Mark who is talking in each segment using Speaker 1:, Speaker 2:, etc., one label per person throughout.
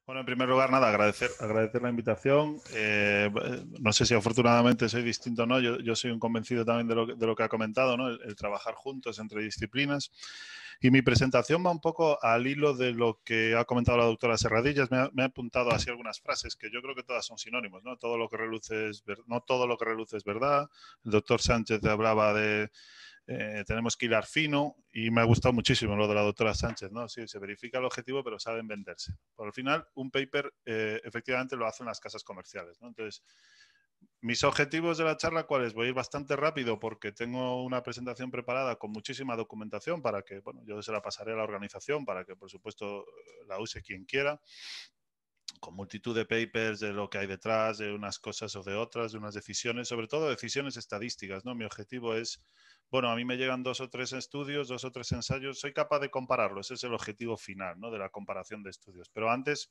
Speaker 1: Bueno, en primer lugar, nada, agradecer la invitación. No sé si afortunadamente soy distinto o no. Yo soy un convencido también de lo que ha comentado, ¿no? El trabajar juntos entre disciplinas. Y mi presentación va un poco al hilo de lo que ha comentado la doctora Serradillas. Me ha apuntado así algunas frases que yo creo que todas son sinónimos, ¿no? Todo lo que reluce no todo lo que reluce es verdad. El doctor Sánchez hablaba de tenemos que hilar fino y me ha gustado muchísimo lo de la doctora Sánchez, ¿no? Sí, se verifica el objetivo, pero saben venderse. Por al final, un paper efectivamente lo hacen las casas comerciales, ¿no? Entonces, mis objetivos de la charla, ¿cuáles? Voy a ir bastante rápido porque tengo una presentación preparada con muchísima documentación para que, bueno, yo se la pasaré a la organización para que, por supuesto, la use quien quiera, con multitud de papers de lo que hay detrás, de unas cosas o de otras, de unas decisiones, sobre todo decisiones estadísticas, ¿no? Mi objetivo es, bueno, a mí me llegan 2 o 3 estudios, 2 o 3 ensayos, soy capaz de compararlos, ese es el objetivo final, ¿no? De la comparación de estudios. Pero antes,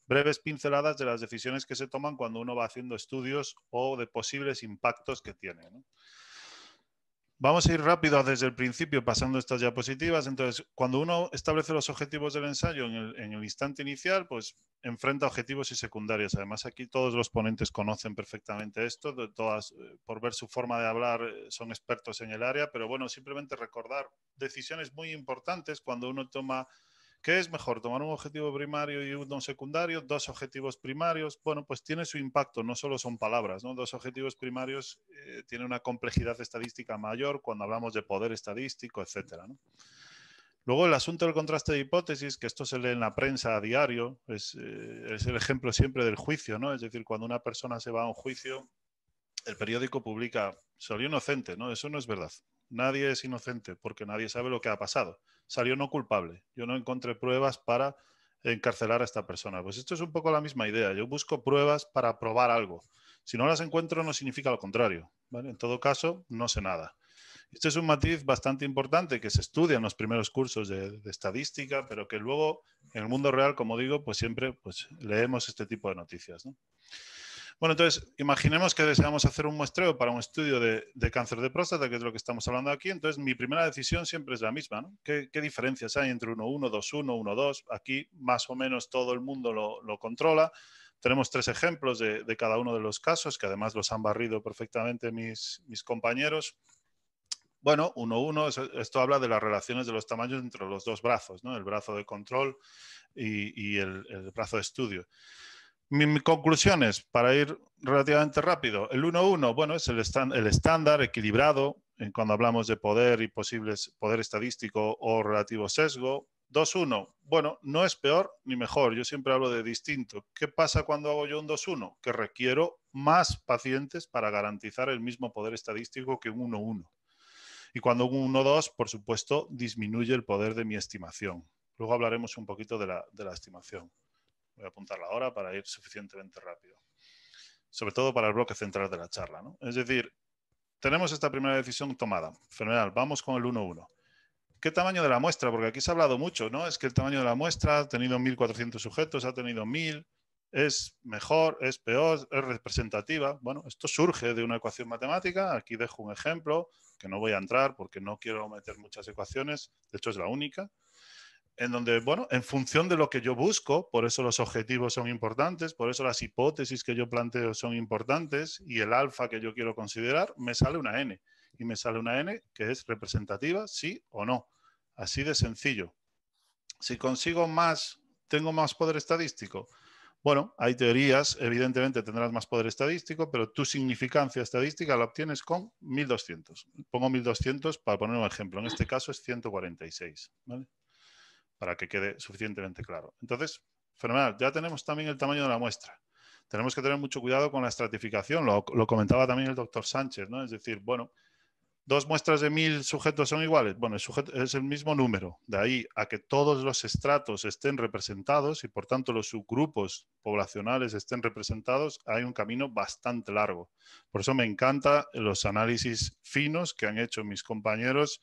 Speaker 1: breves pinceladas de las decisiones que se toman cuando uno va haciendo estudios o de posibles impactos que tiene, ¿no? Vamos a ir rápido desde el principio pasando estas diapositivas. Entonces, cuando uno establece los objetivos del ensayo en el instante inicial, pues enfrenta objetivos y secundarios. Además, aquí todos los ponentes conocen perfectamente esto, todas, por ver su forma de hablar, son expertos en el área, pero bueno, simplemente recordar decisiones muy importantes cuando uno toma. ¿Qué es mejor? ¿Tomar un objetivo primario y uno secundario? ¿2 objetivos primarios? Bueno, pues tiene su impacto, no solo son palabras, ¿no? 2 objetivos primarios tiene una complejidad estadística mayor cuando hablamos de poder estadístico, etcétera, ¿no? Luego el asunto del contraste de hipótesis, que esto se lee en la prensa a diario, es el ejemplo siempre del juicio, ¿no? Es decir, cuando una persona se va a un juicio, el periódico publica, salió inocente, ¿no? Eso no es verdad. Nadie es inocente porque nadie sabe lo que ha pasado. Salió no culpable. Yo no encontré pruebas para encarcelar a esta persona. Pues esto es un poco la misma idea. Yo busco pruebas para probar algo. Si no las encuentro no significa lo contrario, ¿vale? En todo caso, no sé nada. Este es un matiz bastante importante que se estudia en los primeros cursos de estadística, pero que luego en el mundo real, como digo, pues siempre pues, leemos este tipo de noticias, ¿no? Bueno, entonces, imaginemos que deseamos hacer un muestreo para un estudio de cáncer de próstata, que es lo que estamos hablando aquí. Entonces, mi primera decisión siempre es la misma, ¿no? ¿Qué diferencias hay entre 1,1, 2,1, 1,2? Aquí, más o menos, todo el mundo lo controla. Tenemos 3 ejemplos de cada uno de los casos, que además los han barrido perfectamente mis compañeros. Bueno, 1,1, esto habla de las relaciones de los tamaños entre los 2 brazos, ¿no? El brazo de control y el brazo de estudio. Mi conclusiones, para ir relativamente rápido. El 1,1, bueno, es el estándar equilibrado cuando hablamos de poder y posibles poder estadístico o relativo sesgo. 2,1, bueno, no es peor ni mejor. Yo siempre hablo de distinto. ¿Qué pasa cuando hago yo un 2,1? Que requiero más pacientes para garantizar el mismo poder estadístico que un 1,1. Y cuando un 1,2, por supuesto, disminuye el poder de mi estimación. Luego hablaremos un poquito de la estimación. Voy a apuntar la hora para ir suficientemente rápido. Sobre todo para el bloque central de la charla, ¿no? Es decir, tenemos esta primera decisión tomada. Fenomenal, vamos con el 1,1. ¿Qué tamaño de la muestra? Porque aquí se ha hablado mucho, ¿no? Es que el tamaño de la muestra ha tenido 1.400 sujetos, ha tenido 1.000, es mejor, es peor, es representativa. Bueno, esto surge de una ecuación matemática. Aquí dejo un ejemplo que no voy a entrar porque no quiero meter muchas ecuaciones. De hecho, es la única. En donde, bueno, en función de lo que yo busco, por eso los objetivos son importantes, por eso las hipótesis que yo planteo son importantes y el alfa que yo quiero considerar, me sale una n. Y me sale una n que es representativa, sí o no. Así de sencillo. Si consigo más, tengo más poder estadístico. Bueno, hay teorías, evidentemente tendrás más poder estadístico, pero tu significancia estadística la obtienes con 1.200. Pongo 1.200 para poner un ejemplo. En este caso es 146, ¿vale? Para que quede suficientemente claro. Entonces, fenomenal. Ya tenemos también el tamaño de la muestra. Tenemos que tener mucho cuidado con la estratificación. Lo comentaba también el doctor Sánchez, ¿no? Es decir, bueno, 2 muestras de 1.000 sujetos son iguales. Bueno, es el mismo número. De ahí a que todos los estratos estén representados y, por tanto, los subgrupos poblacionales estén representados, hay un camino bastante largo. Por eso me encantan los análisis finos que han hecho mis compañeros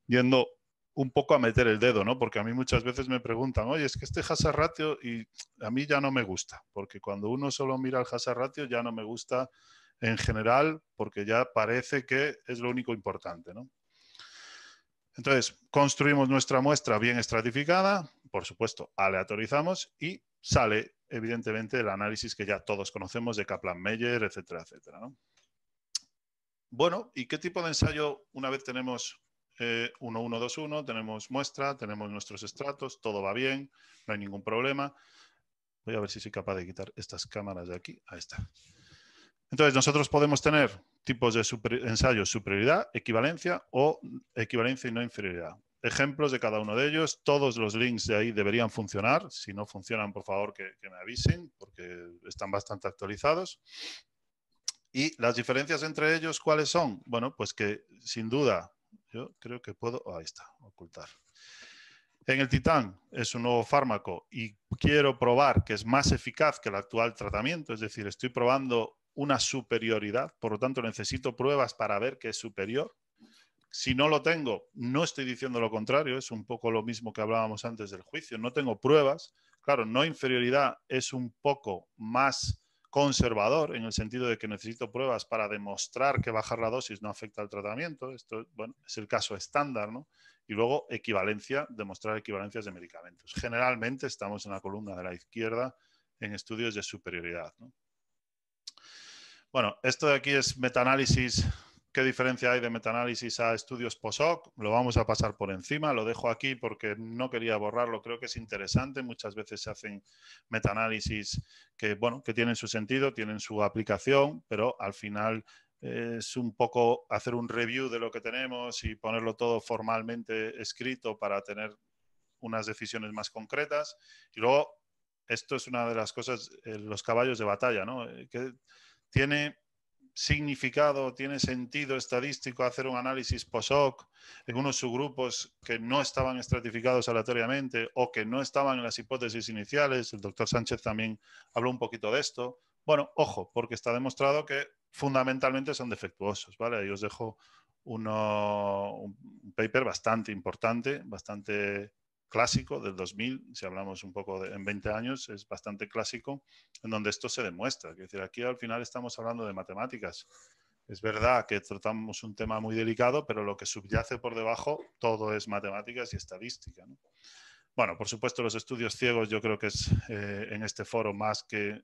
Speaker 1: yendo un poco a meter el dedo, ¿no? Porque a mí muchas veces me preguntan, oye, es que este hazard ratio y a mí ya no me gusta, porque cuando uno solo mira el hazard ratio ya no me gusta en general, porque ya parece que es lo único importante, ¿no? Entonces, construimos nuestra muestra bien estratificada, por supuesto, aleatorizamos y sale evidentemente, el análisis que ya todos conocemos de Kaplan-Meier, etcétera, etcétera, ¿no? Bueno, ¿y qué tipo de ensayo una vez tenemos 1-1-2-1, tenemos muestra, tenemos nuestros estratos, todo va bien, no hay ningún problema? Voy a ver si soy capaz de quitar estas cámaras de aquí. Ahí está. Entonces, nosotros podemos tener tipos de ensayos, superioridad, equivalencia o equivalencia y no inferioridad. Ejemplos de cada uno de ellos. Todos los links de ahí deberían funcionar. Si no funcionan, por favor, que me avisen, porque están bastante actualizados. Y las diferencias entre ellos, ¿cuáles son? Bueno, pues que sin duda, yo creo que puedo, ahí está, ocultar. En el Titán es un nuevo fármaco y quiero probar que es más eficaz que el actual tratamiento, es decir, estoy probando una superioridad, por lo tanto necesito pruebas para ver que es superior. Si no lo tengo, no estoy diciendo lo contrario, es un poco lo mismo que hablábamos antes del juicio, no tengo pruebas. Claro, no inferioridad es un poco más conservador en el sentido de que necesito pruebas para demostrar que bajar la dosis no afecta al tratamiento. Esto, bueno, es el caso estándar, ¿no? Y luego equivalencia, demostrar equivalencias de medicamentos. Generalmente estamos en la columna de la izquierda en estudios de superioridad, ¿no? Bueno, esto de aquí es metaanálisis. ¿Qué diferencia hay de metaanálisis a estudios post-hoc? Lo vamos a pasar por encima, lo dejo aquí porque no quería borrarlo, creo que es interesante. Muchas veces se hacen metaanálisis que, bueno, que tienen su sentido, tienen su aplicación, pero al final es un poco hacer un review de lo que tenemos y ponerlo todo formalmente escrito para tener unas decisiones más concretas. Y luego, esto es una de las cosas, los caballos de batalla, ¿no? Que tiene significado, tiene sentido estadístico hacer un análisis post-hoc en unos subgrupos que no estaban estratificados aleatoriamente o que no estaban en las hipótesis iniciales. El doctor Sánchez también habló un poquito de esto. Bueno, ojo, porque está demostrado que fundamentalmente son defectuosos, ¿vale? Ahí os dejo un paper bastante importante, bastante clásico del 2000, si hablamos un poco en 20 años, es bastante clásico, en donde esto se demuestra. Es decir, aquí al final estamos hablando de matemáticas. Es verdad que tratamos un tema muy delicado, pero lo que subyace por debajo todo es matemáticas y estadística, ¿no? Bueno, por supuesto, los estudios ciegos yo creo que es en este foro más que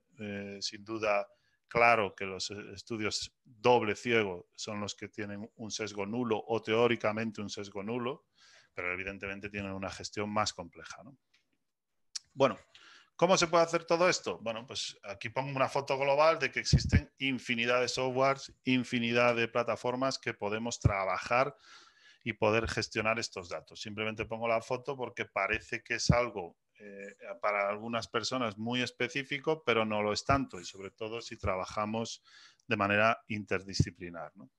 Speaker 1: sin duda claro que los estudios doble ciego son los que tienen un sesgo nulo o teóricamente un sesgo nulo, pero evidentemente tienen una gestión más compleja, ¿no? Bueno, ¿cómo se puede hacer todo esto? Bueno, pues aquí pongo una foto global de que existen infinidad de softwares, infinidad de plataformas que podemos trabajar y poder gestionar estos datos. Simplemente pongo la foto porque parece que es algo para algunas personas muy específico, pero no lo es tanto, y sobre todo si trabajamos de manera interdisciplinar, ¿no?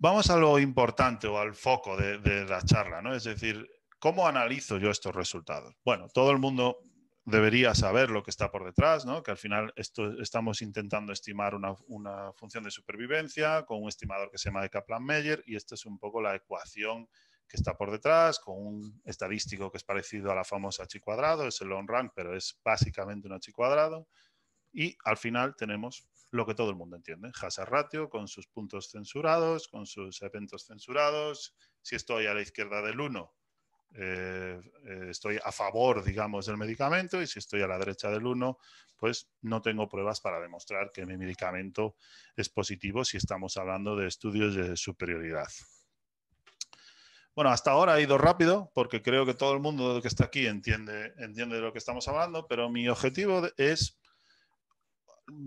Speaker 1: Vamos a lo importante o al foco de la charla, ¿no? Es decir, ¿cómo analizo yo estos resultados? Bueno, todo el mundo debería saber lo que está por detrás, ¿no? Que al final estamos intentando estimar una función de supervivencia con un estimador que se llama de Kaplan-Meier, y esta es un poco la ecuación que está por detrás, con un estadístico que es parecido a la famosa chi cuadrado, es el long run, pero es básicamente una chi cuadrado. Y al final tenemos lo que todo el mundo entiende, hazard ratio con sus puntos censurados, con sus eventos censurados. Si estoy a la izquierda del 1, estoy a favor, digamos, del medicamento, y si estoy a la derecha del 1, pues no tengo pruebas para demostrar que mi medicamento es positivo si estamos hablando de estudios de superioridad. Bueno, hasta ahora ha ido rápido porque creo que todo el mundo que está aquí entiende de lo que estamos hablando, pero mi objetivo es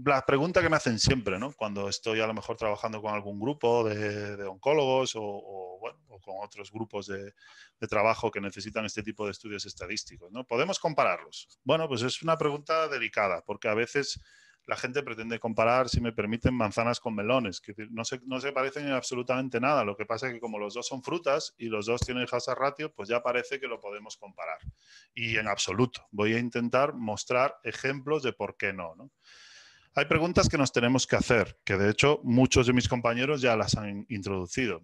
Speaker 1: la pregunta que me hacen siempre, ¿no? Cuando estoy a lo mejor trabajando con algún grupo de oncólogos bueno, o con otros grupos de trabajo que necesitan este tipo de estudios estadísticos, ¿no? ¿Podemos compararlos? Bueno, pues es una pregunta delicada, porque a veces la gente pretende comparar, si me permiten, manzanas con melones, que no se parecen en absolutamente nada. Lo que pasa es que como los dos son frutas y los dos tienen hazard ratio, pues ya parece que lo podemos comparar. Y en absoluto. Voy a intentar mostrar ejemplos de por qué no, ¿no? Hay preguntas que nos tenemos que hacer, que de hecho muchos de mis compañeros ya las han introducido.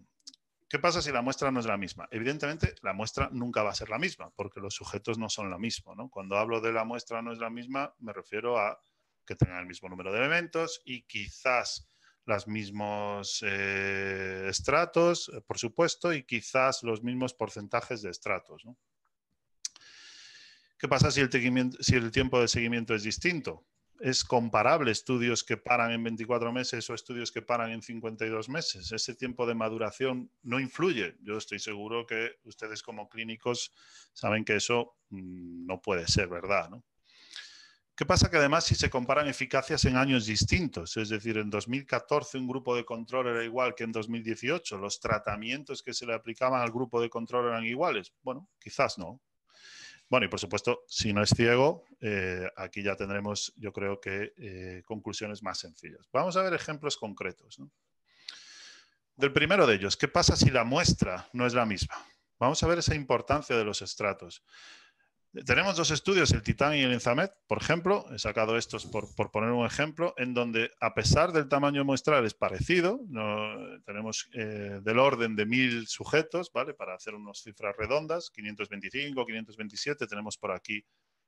Speaker 1: ¿Qué pasa si la muestra no es la misma? Evidentemente, la muestra nunca va a ser la misma, porque los sujetos no son lo mismo, ¿no? Cuando hablo de la muestra no es la misma, me refiero a que tengan el mismo número de elementos y quizás los mismos estratos, por supuesto, y quizás los mismos porcentajes de estratos, ¿no? ¿Qué pasa si el tiempo de seguimiento es distinto? ¿Es comparable estudios que paran en 24 meses o estudios que paran en 52 meses? Ese tiempo de maduración no influye. Yo estoy seguro que ustedes como clínicos saben que eso no puede ser verdad, ¿no? ¿Qué pasa? Que además si se comparan eficacias en años distintos, es decir, en 2014 un grupo de control era igual que en 2018, los tratamientos que se le aplicaban al grupo de control eran iguales. Bueno, quizás no. Bueno, y por supuesto, si no es ciego, aquí ya tendremos, yo creo que, conclusiones más sencillas. Vamos a ver ejemplos concretos, ¿no? Del primero de ellos, ¿qué pasa si la muestra no es la misma? Vamos a ver esa importancia de los estratos. Tenemos dos estudios, el Titan y el Enzamed, por ejemplo, he sacado estos por poner un ejemplo, en donde a pesar del tamaño muestral es parecido, no, tenemos del orden de 1000 sujetos, ¿vale? Para hacer unas cifras redondas, 525, 527, tenemos por aquí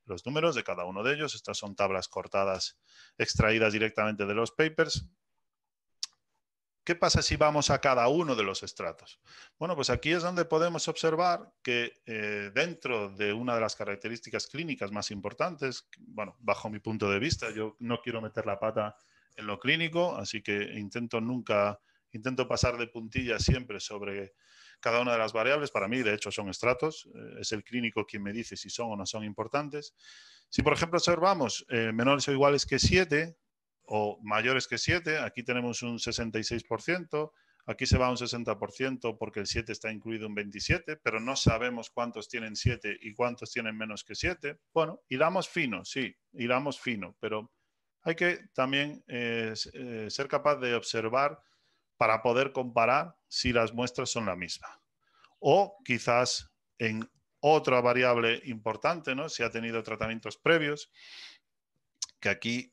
Speaker 1: los números de cada uno de ellos, estas son tablas cortadas, extraídas directamente de los papers. ¿Qué pasa si vamos a cada uno de los estratos? Bueno, pues aquí es donde podemos observar que dentro de una de las características clínicas más importantes, bueno, bajo mi punto de vista, yo no quiero meter la pata en lo clínico, así que intento pasar de puntillas siempre sobre cada una de las variables. Para mí, de hecho, son estratos. Es el clínico quien me dice si son o no son importantes. Si, por ejemplo, observamos menores o iguales que 7, o mayores que 7, aquí tenemos un 66%, aquí se va a un 60% porque el 7 está incluido en 27, pero no sabemos cuántos tienen 7 y cuántos tienen menos que 7. Bueno, hilamos fino, sí, hilamos fino, pero hay que también ser capaz de observar para poder comparar si las muestras son la misma. O quizás en otra variable importante, ¿no? Si ha tenido tratamientos previos, que aquí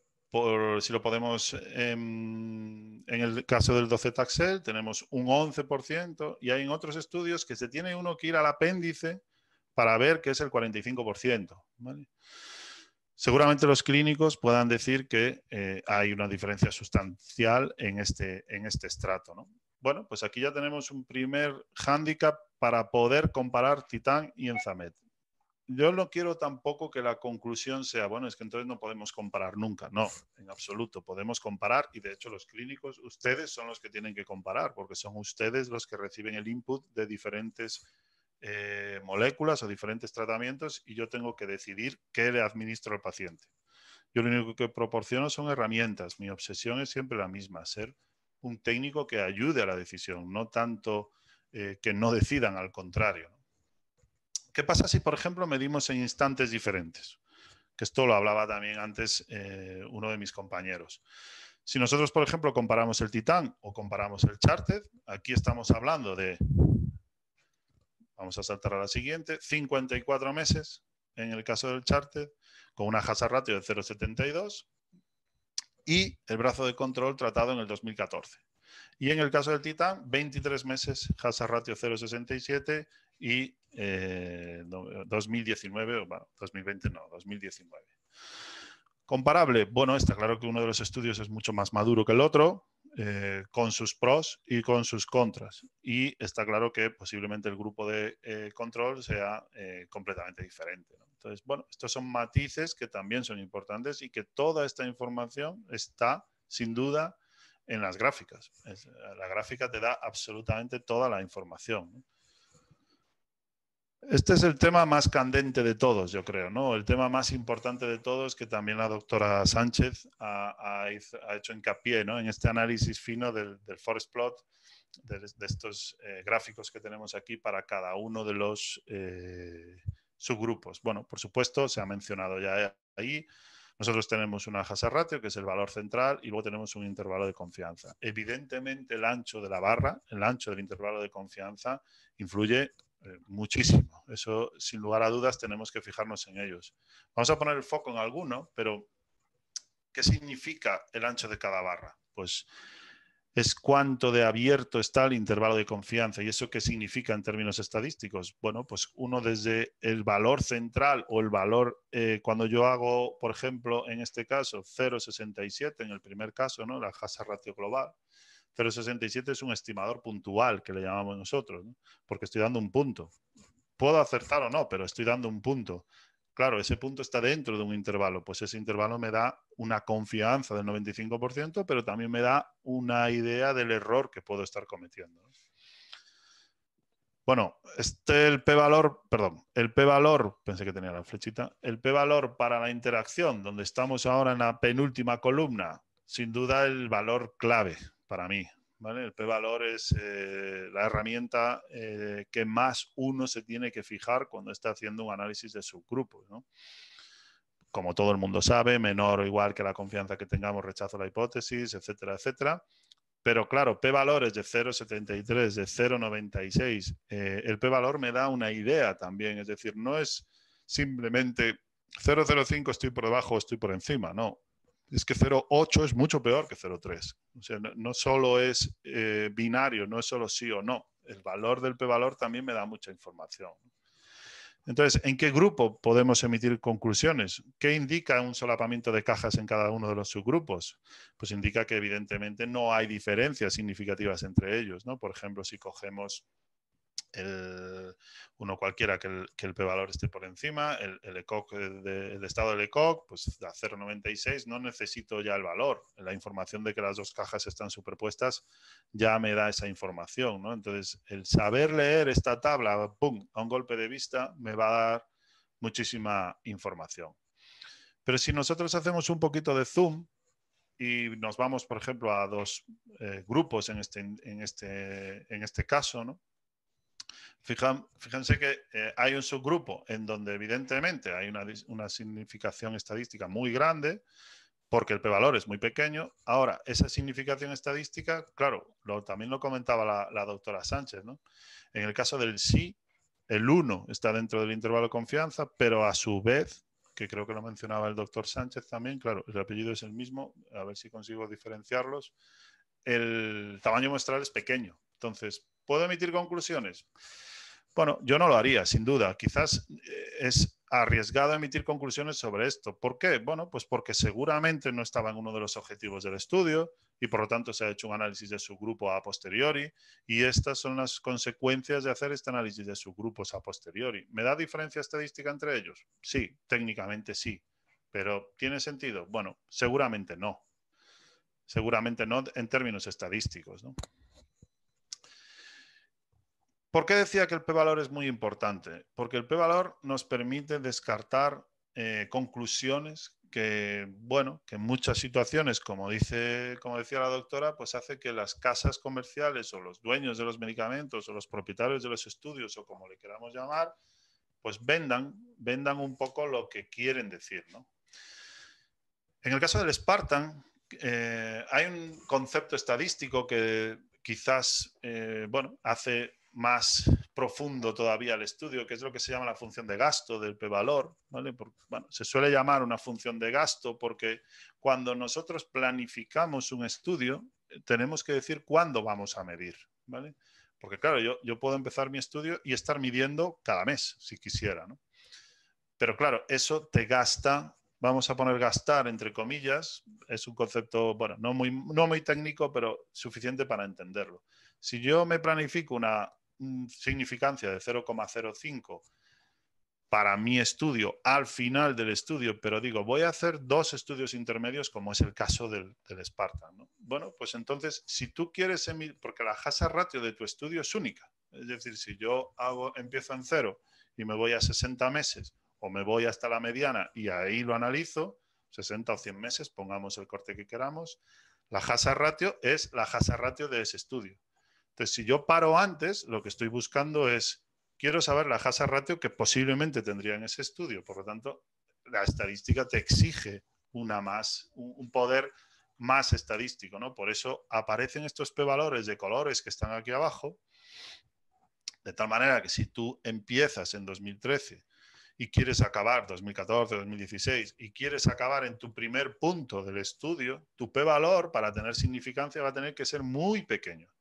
Speaker 1: si lo podemos, en el caso del docetaxel tenemos un 11% y hay en otros estudios que se tiene uno que ir al apéndice para ver que es el 45%. ¿Vale? Seguramente los clínicos puedan decir que hay una diferencia sustancial en este estrato, ¿no? Bueno, pues aquí ya tenemos un primer hándicap para poder comparar Titan y Enzamed. Yo no quiero tampoco que la conclusión sea, bueno, es que entonces no podemos comparar nunca. No, en absoluto. Podemos comparar y de hecho los clínicos, ustedes son los que tienen que comparar porque son ustedes los que reciben el input de diferentes moléculas o diferentes tratamientos y yo tengo que decidir qué le administro al paciente. Yo lo único que proporciono son herramientas. Mi obsesión es siempre la misma, ser un técnico que ayude a la decisión, no tanto que no decidan, al contrario. ¿Qué pasa si, por ejemplo, medimos en instantes diferentes? Que esto lo hablaba también antes uno de mis compañeros. Si nosotros, por ejemplo, comparamos el Titan o comparamos el Charted, aquí estamos hablando de, vamos a saltar a la siguiente, 54 meses en el caso del Charted, con una hazard ratio de 0,72 y el brazo de control tratado en el 2014. Y en el caso del Titan, 23 meses, hazard ratio 0,67 y 2019, bueno, 2020 no, 2019. Comparable, bueno, está claro que uno de los estudios es mucho más maduro que el otro, con sus pros y con sus contras. Y está claro que posiblemente el grupo de control sea completamente diferente, ¿no? Entonces, bueno, estos son matices que también son importantes y que toda esta información está, sin duda, en las gráficas. La gráfica te da absolutamente toda la información, ¿no? Este es el tema más candente de todos, yo creo, ¿no? El tema más importante de todos que también la doctora Sánchez ha hecho hincapié, ¿no? En este análisis fino del forest plot, de estos gráficos que tenemos aquí para cada uno de los subgrupos. Bueno, por supuesto, se ha mencionado ya ahí. Nosotros tenemos una hazard ratio, que es el valor central, y luego tenemos un intervalo de confianza. Evidentemente, el ancho de la barra, el ancho del intervalo de confianza, influye muchísimo. Eso, sin lugar a dudas, tenemos que fijarnos en ellos. Vamos a poner el foco en alguno, pero ¿qué significa el ancho de cada barra? Pues es cuánto de abierto está el intervalo de confianza. ¿Y eso qué significa en términos estadísticos? Bueno, pues uno desde el valor central o el valor, cuando yo hago, por ejemplo, en este caso, 0,67, en el primer caso, ¿no? La hazard ratio global. 0,67 es un estimador puntual, que le llamamos nosotros, ¿no? Porque estoy dando un punto. Puedo acertar o no, pero estoy dando un punto. claro, ese punto está dentro de un intervalo, pues ese intervalo me da una confianza del 95%, pero también me da una idea del error que puedo estar cometiendo. Bueno, el p-valor, perdón, el p-valor, pensé que tenía la flechita, el p-valor para la interacción, donde estamos ahora en la penúltima columna, sin duda el valor clave para mí, ¿vale? El p-valor es la herramienta que más uno se tiene que fijar cuando está haciendo un análisis de subgrupos, ¿no? Como todo el mundo sabe, menor o igual que la confianza que tengamos, rechazo la hipótesis, etcétera, etcétera. Pero claro, p-valores de 0,73, de 0,96. El p-valor me da una idea también, es decir, no es simplemente 0,05 estoy por debajo o estoy por encima, no. Es que 0,8 es mucho peor que 0,3. O sea, no solo es binario, no es solo sí o no. El valor del p-valor también me da mucha información. Entonces, ¿en qué grupo podemos emitir conclusiones? ¿Qué indica un solapamiento de cajas en cada uno de los subgrupos? Pues indica que evidentemente no hay diferencias significativas entre ellos, ¿no? Por ejemplo, si cogemos uno cualquiera que el p-valor esté por encima, el ECOC, el estado del ECOC, pues da 0,96, no necesito ya el valor. La información de que las dos cajas están superpuestas ya me da esa información, ¿no? Entonces, el saber leer esta tabla, ¡pum!, a un golpe de vista, me va a dar muchísima información. Pero si nosotros hacemos un poquito de zoom y nos vamos, por ejemplo, a dos grupos en este caso, ¿no? Fíjense que hay un subgrupo en donde evidentemente hay una significación estadística muy grande porque el p-valor es muy pequeño. Ahora, esa significación estadística, claro, también lo comentaba la doctora Sánchez, ¿no? En el caso del sí, el 1 está dentro del intervalo de confianza, pero a su vez, que creo que lo mencionaba el doctor Sánchez también, claro, el apellido es el mismo, a ver si consigo diferenciarlos, el tamaño muestral es pequeño. Entonces, ¿puedo emitir conclusiones? Bueno, yo no lo haría, sin duda. Quizás es arriesgado emitir conclusiones sobre esto. ¿Por qué? Bueno, pues porque seguramente no estaba en uno de los objetivos del estudio y por lo tanto se ha hecho un análisis de subgrupo a posteriori y estas son las consecuencias de hacer este análisis de subgrupos a posteriori. ¿Me da diferencia estadística entre ellos? Sí, técnicamente sí. ¿Pero tiene sentido? Bueno, seguramente no. Seguramente no en términos estadísticos, ¿no? ¿Por qué decía que el p-valor es muy importante? Porque el p-valor nos permite descartar conclusiones que, bueno, que en muchas situaciones, como decía la doctora, pues hace que las casas comerciales o los dueños de los medicamentos o los propietarios de los estudios o como le queramos llamar, pues vendan un poco lo que quieren decir, ¿no? En el caso del Spartan, hay un concepto estadístico que quizás, bueno, hace más profundo todavía el estudio, que es lo que se llama la función de gasto del p-valor, ¿vale? Bueno, se suele llamar una función de gasto porque cuando nosotros planificamos un estudio, tenemos que decir cuándo vamos a medir, ¿vale? Porque claro, yo puedo empezar mi estudio y estar midiendo cada mes, si quisiera, ¿no? Pero claro, eso te gasta, vamos a poner gastar entre comillas, es un concepto, bueno, no muy técnico, pero suficiente para entenderlo. Si yo me planifico una significancia de 0,05 para mi estudio al final del estudio, pero digo, voy a hacer 2 estudios intermedios, como es el caso del Spartan, ¿no? Bueno, pues entonces, si tú quieres porque la hazard ratio de tu estudio es única, es decir, si yo empiezo en 0 y me voy a 60 meses o me voy hasta la mediana y ahí lo analizo, 60 o 100 meses, pongamos el corte que queramos, la hazard ratio es la hazard ratio de ese estudio. Entonces, si yo paro antes, lo que estoy buscando es, quiero saber la hazard ratio que posiblemente tendría en ese estudio. Por lo tanto, la estadística te exige un poder más estadístico, ¿no? Por eso aparecen estos p-valores de colores que están aquí abajo, de tal manera que si tú empiezas en 2013 y quieres acabar 2014, 2016 y quieres acabar en tu primer punto del estudio, tu p-valor para tener significancia va a tener que ser muy pequeño.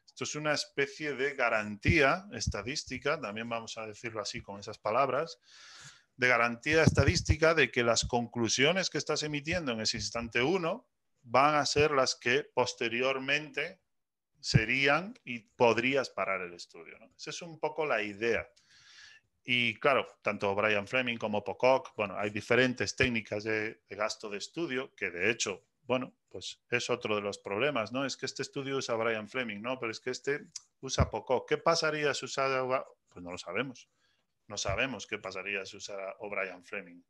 Speaker 1: Esto es una especie de garantía estadística, también vamos a decirlo así con esas palabras, de garantía estadística de que las conclusiones que estás emitiendo en ese instante 1 van a ser las que posteriormente serían y podrías parar el estudio, ¿no? Esa es un poco la idea. Y claro, tanto Brian Fleming como Pocock, bueno, hay diferentes técnicas de gasto de estudio que de hecho, bueno, pues es otro de los problemas, ¿no? Es que este estudio usa Brian Fleming, ¿no? Pero es que este usa Pocock. ¿Qué pasaría si usara? Pues no lo sabemos. No sabemos qué pasaría si usara O'Brien Fleming.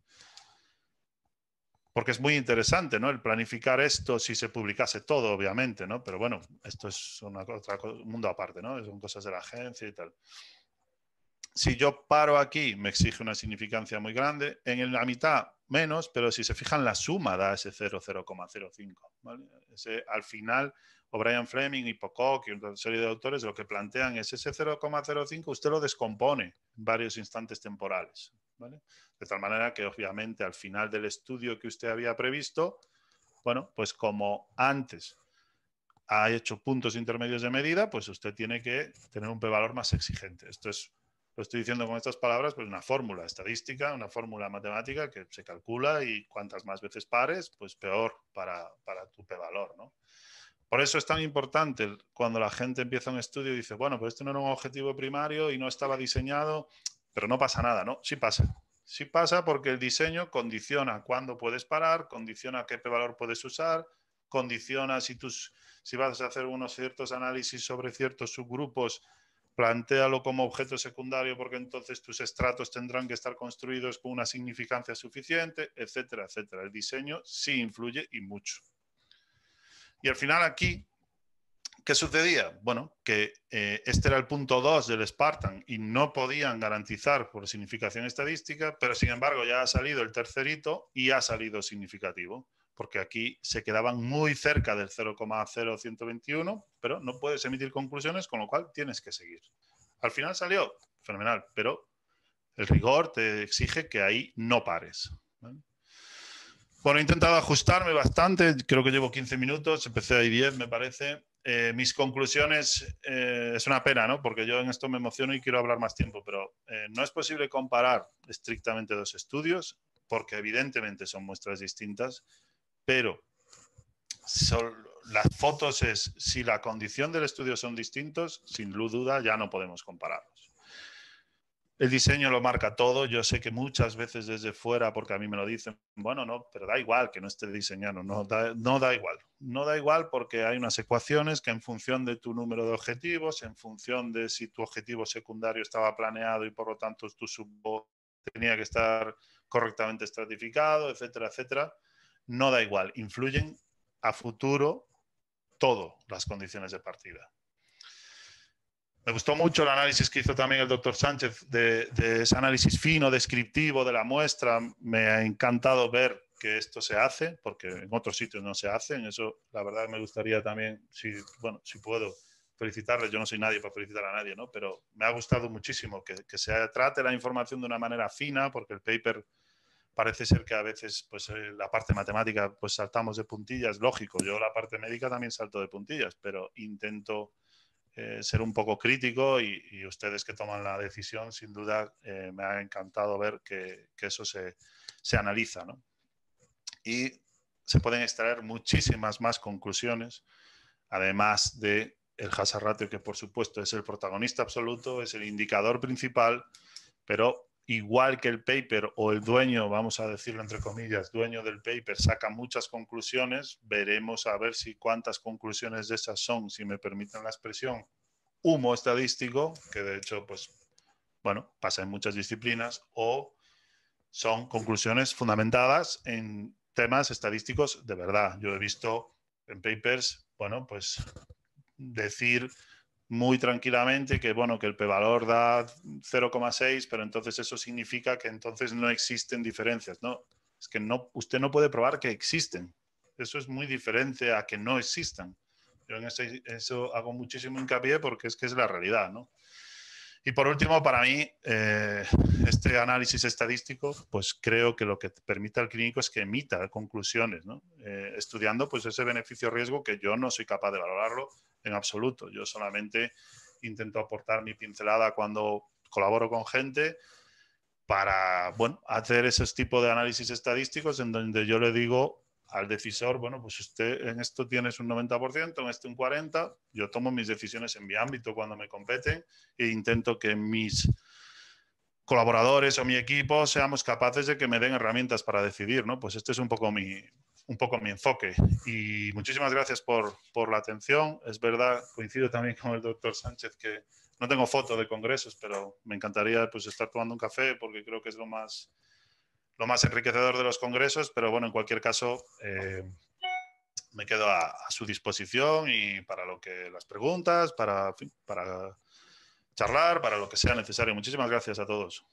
Speaker 1: Porque es muy interesante, ¿no? El planificar esto si se publicase todo, obviamente, ¿no? Pero bueno, esto es un mundo aparte, ¿no? Son cosas de la agencia y tal. Si yo paro aquí, me exige una significancia muy grande. En la mitad, menos, pero si se fijan, la suma da ese 0,05. ¿Vale? Al final, O'Brien Fleming y Pocock y una serie de autores lo que plantean es ese 0,05, usted lo descompone en varios instantes temporales. ¿Vale? De tal manera que, obviamente, al final del estudio que usted había previsto, bueno, pues como antes ha hecho puntos intermedios de medida, pues usted tiene que tener un p-valor más exigente. Esto es, lo estoy diciendo con estas palabras, pues una fórmula estadística, una fórmula matemática que se calcula y cuantas más veces pares, pues peor para tu p-valor, ¿no? Por eso es tan importante cuando la gente empieza un estudio y dice, bueno, pues esto no era un objetivo primario y no estaba diseñado, pero no pasa nada, ¿no? Sí pasa. Sí pasa porque el diseño condiciona cuándo puedes parar, condiciona qué p-valor puedes usar, condiciona si vas a hacer unos ciertos análisis sobre ciertos subgrupos, plantéalo como objeto secundario porque entonces tus estratos tendrán que estar construidos con una significancia suficiente, etcétera, etcétera. El diseño sí influye y mucho. Y al final aquí, ¿qué sucedía? Bueno, que este era el punto 2 del Spartan y no podían garantizar por significación estadística, pero sin embargo ya ha salido el tercer hito y ha salido significativo, porque aquí se quedaban muy cerca del 0,0121, pero no puedes emitir conclusiones, con lo cual tienes que seguir. Al final salió fenomenal, pero el rigor te exige que ahí no pares, ¿vale? Bueno, he intentado ajustarme bastante, creo que llevo 15 minutos, empecé ahí 10, me parece. Mis conclusiones, es una pena, ¿no? Porque yo en esto me emociono y quiero hablar más tiempo, pero no es posible comparar estrictamente dos estudios, porque evidentemente son muestras distintas, pero las fotos es, si la condición del estudio son distintos, sin duda ya no podemos compararlos. El diseño lo marca todo. Yo sé que muchas veces desde fuera, porque a mí me lo dicen, bueno, no, pero da igual que no esté diseñado. No da igual. No da igual porque hay unas ecuaciones que en función de tu número de objetivos, en función de si tu objetivo secundario estaba planeado y por lo tanto tu subbo tenía que estar correctamente estratificado, etcétera, etcétera, no da igual. Influyen a futuro todo las condiciones de partida. Me gustó mucho el análisis que hizo también el doctor Sánchez de ese análisis fino, descriptivo de la muestra. Me ha encantado ver que esto se hace, porque en otros sitios no se hace. En eso, la verdad, me gustaría también, si puedo, felicitarles. Yo no soy nadie para felicitar a nadie, ¿no? Pero me ha gustado muchísimo que se trate la información de una manera fina, porque el paper parece ser que a veces pues la parte matemática pues saltamos de puntillas, lógico. Yo la parte médica también salto de puntillas, pero intento ser un poco crítico y ustedes que toman la decisión, sin duda, me ha encantado ver que eso se analiza, ¿no? Y se pueden extraer muchísimas más conclusiones, además de el hazard ratio, que por supuesto es el protagonista absoluto, es el indicador principal, pero igual que el paper o el dueño, vamos a decirlo entre comillas, dueño del paper saca muchas conclusiones, veremos a ver si cuántas conclusiones de esas son, si me permiten la expresión, humo estadístico, que de hecho, pues, bueno, pasa en muchas disciplinas, o son conclusiones fundamentadas en temas estadísticos de verdad. Yo he visto en papers, bueno, pues decir muy tranquilamente que, bueno, que el p-valor da 0,6, pero entonces eso significa que entonces no existen diferencias. No, es que no, usted no puede probar que existen. Eso es muy diferente a que no existan. Yo en eso hago muchísimo hincapié porque es que es la realidad, ¿no? Y por último, para mí, este análisis estadístico, pues creo que lo que permite al clínico es que emita conclusiones, ¿no? Estudiando pues ese beneficio-riesgo que yo no soy capaz de valorarlo en absoluto. Yo solamente intento aportar mi pincelada cuando colaboro con gente para, bueno, hacer esos tipos de análisis estadísticos en donde yo le digo al decisor, bueno, pues usted en esto tienes un 90%, en esto un 40%, yo tomo mis decisiones en mi ámbito cuando me competen e intento que mis colaboradores o mi equipo seamos capaces de que me den herramientas para decidir, ¿no? Pues este es un poco mi enfoque. Y muchísimas gracias por la atención. Es verdad, coincido también con el doctor Sánchez que no tengo foto de congresos, pero me encantaría pues estar tomando un café porque creo que es lo más enriquecedor de los congresos, pero bueno, en cualquier caso, me quedo a su disposición y para lo que las preguntas, para charlar, para lo que sea necesario. Muchísimas gracias a todos.